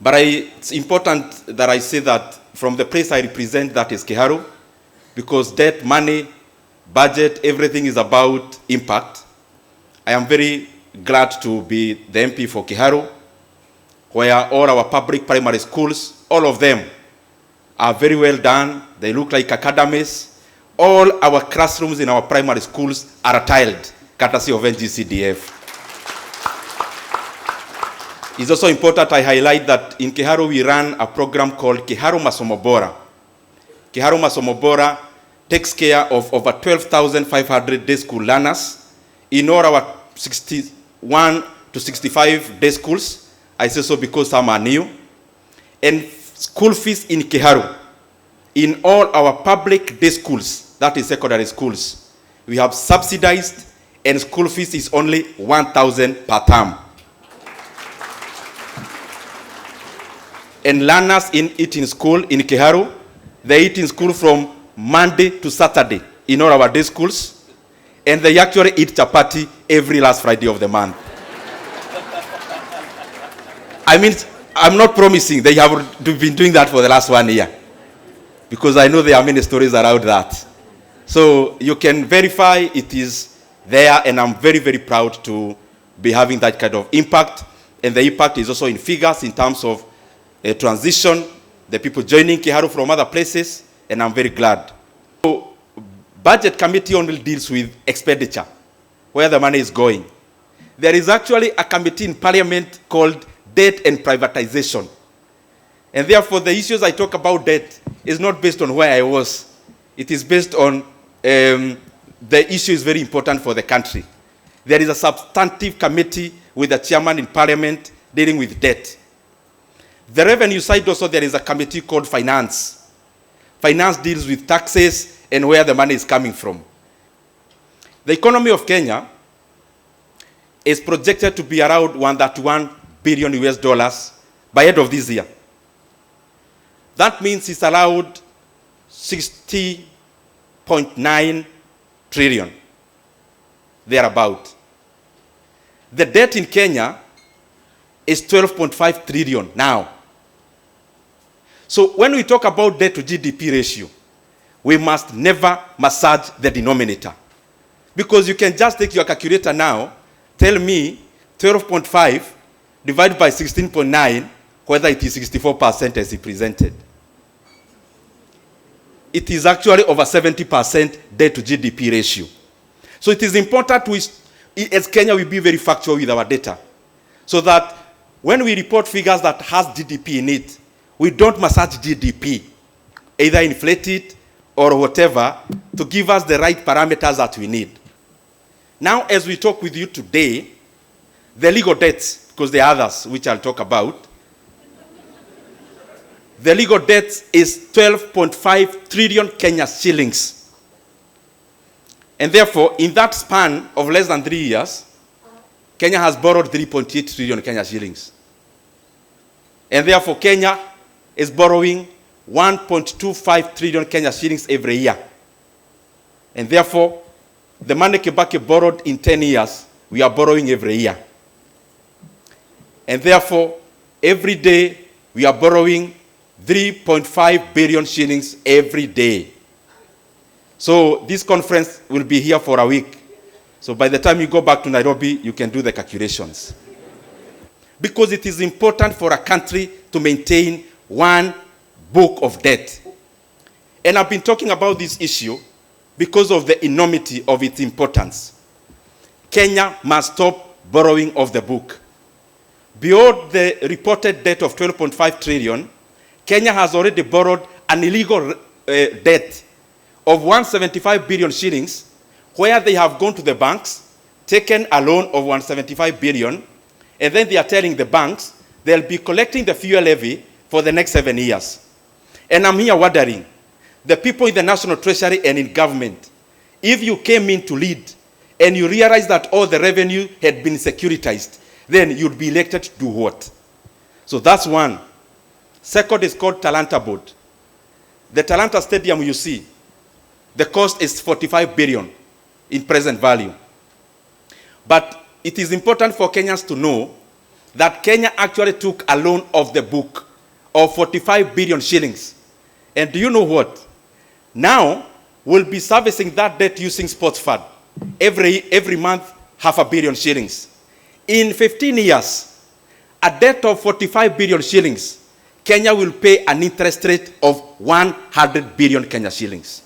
But it's important that I say that from the place I represent, that is Kiharu, because debt, money, budget, everything is about impact. I am very glad to be the MP for Kiharu, where all our public primary schools, all of them are very well done. They look like academies. All our classrooms in our primary schools are tiled, courtesy of NGCDF. It's also important I highlight that in Kiharu we run a program called Kiharu Masomo Bora. Kiharu Masomo Bora takes care of over 12,500 day school learners in all our 61 to 65 day schools. I say so because some are new. And school fees in Kiharu, in all our public day schools, that is secondary schools, we have subsidized, and school fees is only 1,000 per term. And learners eat in school in Kiharu, they eat in school from Monday to Saturday in all our day schools, and they actually eat chapati every last Friday of the month. I mean, I'm not promising. They have been doing that for the last 1 year, because I know there are many stories around that. So you can verify it is there, and I'm very, very proud to be having that kind of impact. And the impact is also in figures in terms of a transition, the people joining Kiharu from other places, and I'm very glad. So, budget committee only deals with expenditure, where the money is going. There is actually a committee in Parliament called Debt and Privatization. And therefore, the issues I talk about debt is not based on where I was. It is based on the issue is very important for the country. There is a substantive committee with a chairman in Parliament dealing with debt. The revenue side also, there is a committee called Finance. Finance deals with taxes and where the money is coming from. The economy of Kenya is projected to be around $131 billion by end of this year. That means it's allowed 60.9 trillion, thereabout. The debt in Kenya is 12.5 trillion now. So when we talk about debt to GDP ratio, we must never massage the denominator. Because you can just take your calculator now, tell me 12.5 divided by 16.9, whether it is 64% as he presented. It is actually over 70% debt to GDP ratio. So it is important as Kenya, we be very factual with our data, so that when we report figures that has GDP in it, we don't massage GDP, either inflate it or whatever, to give us the right parameters that we need. Now, as we talk with you today, the legal debts, because there are others which I'll talk about, the legal debt is 12.5 trillion Kenya shillings. And therefore, in that span of less than 3 years, Kenya has borrowed 3.8 trillion Kenya shillings. And therefore, Kenya is borrowing 1.25 trillion Kenya shillings every year. And therefore, the money Kibaki borrowed in 10 years, we are borrowing every year. And therefore, every day, we are borrowing 3.5 billion shillings every day. So this conference will be here for a week. So by the time you go back to Nairobi, you can do the calculations. Because it is important for a country to maintain one book of debt. And I've been talking about this issue because of the enormity of its importance. Kenya must stop borrowing off the book. Beyond the reported debt of 12.5 trillion, Kenya has already borrowed an illegal debt of 175 billion shillings, where they have gone to the banks, taken a loan of 175 billion, and then they are telling the banks they'll be collecting the fuel levy for the next 7 years. And I'm here wondering, the people in the National Treasury and in government, if you came in to lead and you realize that all the revenue had been securitized, then you'd be elected to do what? So that's one. Second is called Talanta Board. The Talanta Stadium, you see, the cost is 45 billion in present value. But it is important for Kenyans to know that Kenya actually took a loan of the book of 45 billion shillings. And do you know what? Now, we'll be servicing that debt using sports fund. Every month, 500 million shillings. In 15 years, a debt of 45 billion shillings, Kenya will pay an interest rate of 100 billion Kenya shillings.